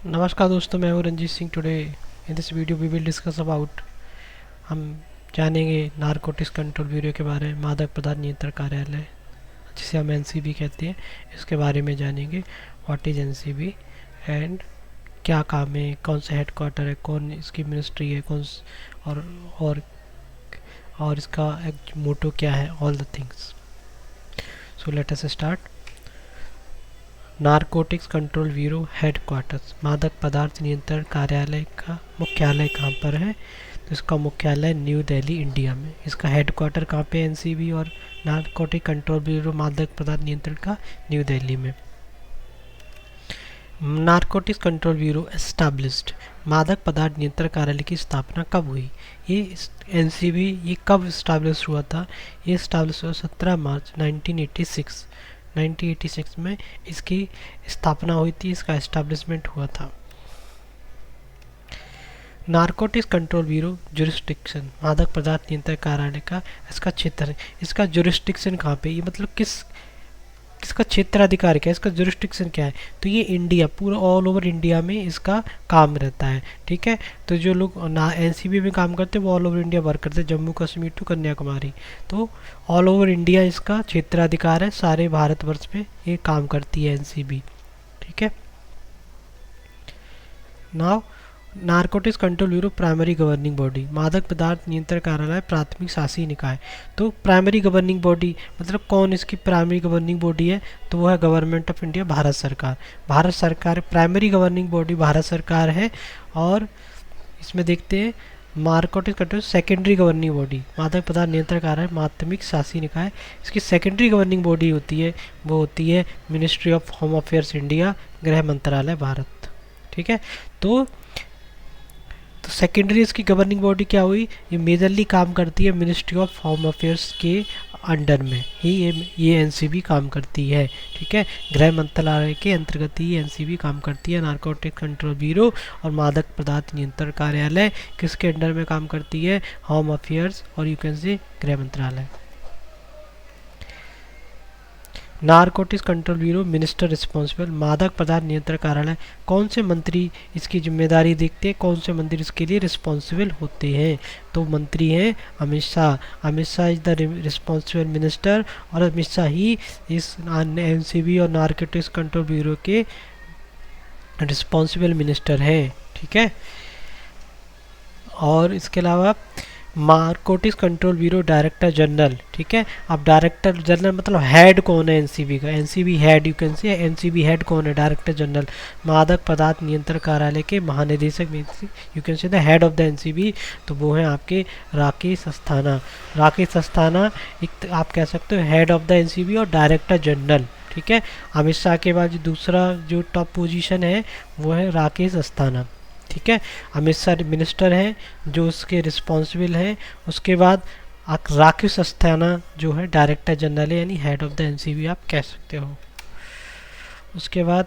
नमस्कार दोस्तों, मैं हूं Ranjit Singh. Today in this video we will discuss about, हम जानेंगे नारकोटिक्स कंट्रोल ब्यूरो के बारे में। मादक पदार्थ नियंत्रण कार्यालय, जिसे हम एनसीबी कहते हैं, इसके बारे में जानेंगे। व्हाट इज एनसीबी एंड क्या काम है, कौन सा हेडक्वार्टर है, कौन इसकी मिनिस्ट्री है, और और और इसका एक मोटो क्या है, all the things. So let us start. Narcotics control bureau headquarters, मादक पदार्थ नियंत्रण कार्यालय का मुख्यालय कहाँ पर है? तो इसका मुख्यालय न्यू दिल्ली, इंडिया में। इसका हेडक्वार्टर कहाँ पे? एनसीबी और नारकोटिक कंट्रोल ब्यूरो मादक पदार्थ नियंत्रण का न्यू दिल्ली में। नारकोटिक्स कंट्रोल ब्यूरो एस्टाब्लिश्ड, मादक पदार्थ नियंत्रण कार्यालय की स्थापना कब हुई? ये एनसीबी ये कब इस्टाब्लिश हुआ था? ये इस्टाब्लिश हुआ 17 मार्च 1986 में इसकी स्थापना हुई थी, इसका एस्टाब्लिशमेंट हुआ था। नारकोटिक्स कंट्रोल ब्यूरो जुरिस्डिक्शन, मादक पदार्थ नियंत्रण कार्यालय का इसका क्षेत्र है। इसका जुरिस्डिक्शन कहाँ पे, ये मतलब किसका क्षेत्राधिकार क्या है, इसका जुरिस्डिक्शन क्या है? तो ये इंडिया, पूरा ऑल ओवर इंडिया में इसका काम रहता है। ठीक है, तो जो लोग एनसीबी में काम करते हैं वो ऑल ओवर इंडिया वर्क करते हैं, जम्मू कश्मीर टू कन्याकुमारी। तो ऑल ओवर इंडिया इसका क्षेत्राधिकार है, सारे भारतवर्ष में ये काम करती है एनसीबी। ठीक है, now narcotics control bureau primary governing body, मादक पदार्थ नियंत्रण कार्यालय प्राथमिक शासी निकाय। तो प्राइमरी गवर्निंग बॉडी मतलब कौन इसकी प्राइमरी गवर्निंग बॉडी है? तो वो है गवर्नमेंट ऑफ इंडिया, भारत सरकार। भारत सरकार प्राइमरी गवर्निंग बॉडी भारत सरकार है। और इसमें देखते हैं narcotics control secondary governing body, मादक पदार्थ नियंत्रण कार्यालय माध्यमिक शासी निकाय। इसकी सेकेंडरी गवर्निंग बॉडी होती है, वो होती है ministry of home affairs India, गृह मंत्रालय भारत। ठीक है, तो सेकेंडरी इसकी गवर्निंग बॉडी क्या हुई? ये मेजरली काम करती है मिनिस्ट्री ऑफ होम अफेयर्स के अंडर में ही ये एनसीबी काम करती है। ठीक है, गृह मंत्रालय के अंतर्गत ही एनसीबी काम करती है। नारकोटिक कंट्रोल ब्यूरो और मादक पदार्थ नियंत्रण कार्यालय किसके अंडर में काम करती है? होम अफेयर्स और यू कैन से गृह मंत्रालय। Narcotics control bureau minister responsible, मादक पदार्थ नियंत्रण कार्यालय कौन से मंत्री इसकी जिम्मेदारी देखते हैं, कौन से मंत्री इसके लिए रिस्पॉन्सिबल होते हैं? तो मंत्री हैं Amit Shah. Amit Shah is the responsible minister, और अमित शाह ही इस एनसीबी और नारकोटिक्स कंट्रोल ब्यूरो के रिस्पॉन्सिबल मिनिस्टर हैं। ठीक है, और इसके अलावा narcotics control bureau director general. ठीक है, अब डायरेक्टर जनरल मतलब हेड कौन है एनसीबी का? NCB head, you can say NCB head कौन है? डायरेक्टर जनरल, मादक पदार्थ नियंत्रण कार्यालय के महानिदेशक, you can say the head of the NCB. तो वो हैं आपके राकेश अस्थाना। राकेश अस्थाना एक आप कह सकते हो हेड ऑफ द एनसीबी और डायरेक्टर जनरल। ठीक है, अमित शाह के बाद दूसरा जो टॉप पोजीशन है वो है राकेश अस्थाना। ठीक है, अमित शाह मिनिस्टर हैं जो उसके रिस्पॉन्सिबल हैं। उसके बाद राकेश अस्थाना जो है डायरेक्टर जनरल है, यानी हेड ऑफ द एनसीबी आप कह सकते हो। उसके बाद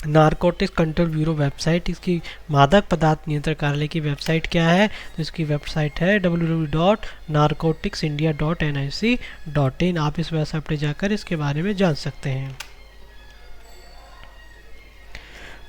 नारकोटिक्स कंट्रोल ब्यूरो वेबसाइट, इसकी मादक पदार्थ नियंत्रण कार्यालय की वेबसाइट क्या है? तो इसकी वेबसाइट है www.narcoticsindia.nic.in। आप इस वेबसाइट पर जाकर इसके बारे में जान सकते हैं।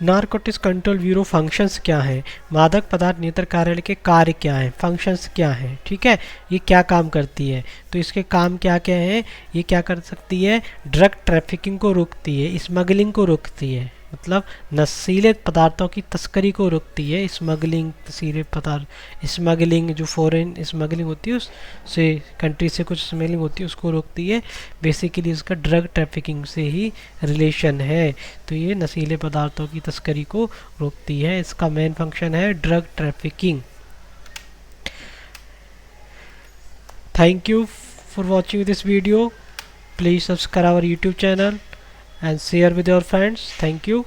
नारकोटिक्स कंट्रोल ब्यूरो फंक्शंस क्या है? मादक पदार्थ नियंत्रण कार्यालय के कार्य क्या है, फंक्शंस क्या है? ठीक है, ये क्या काम करती है? तो इसके काम क्या क्या है? ये क्या कर सकती है? ड्रग ट्रैफिकिंग को रोकती है, स्मगलिंग को रोकती है, मतलब नशीले पदार्थों की तस्करी को रोकती है। स्मगलिंग, नशीले पदार्थ स्मगलिंग, जो फॉरेन स्मगलिंग होती है उससे, कंट्री से कुछ स्मगलिंग होती है, उसको रोकती है। बेसिकली इसका ड्रग ट्रैफिकिंग से ही रिलेशन है। तो ये नशीले पदार्थों की तस्करी को रोकती है, इसका मेन फंक्शन है drug trafficking. Thank you for watching this video. Please subscribe our YouTube channel and share with your friends. Thank you.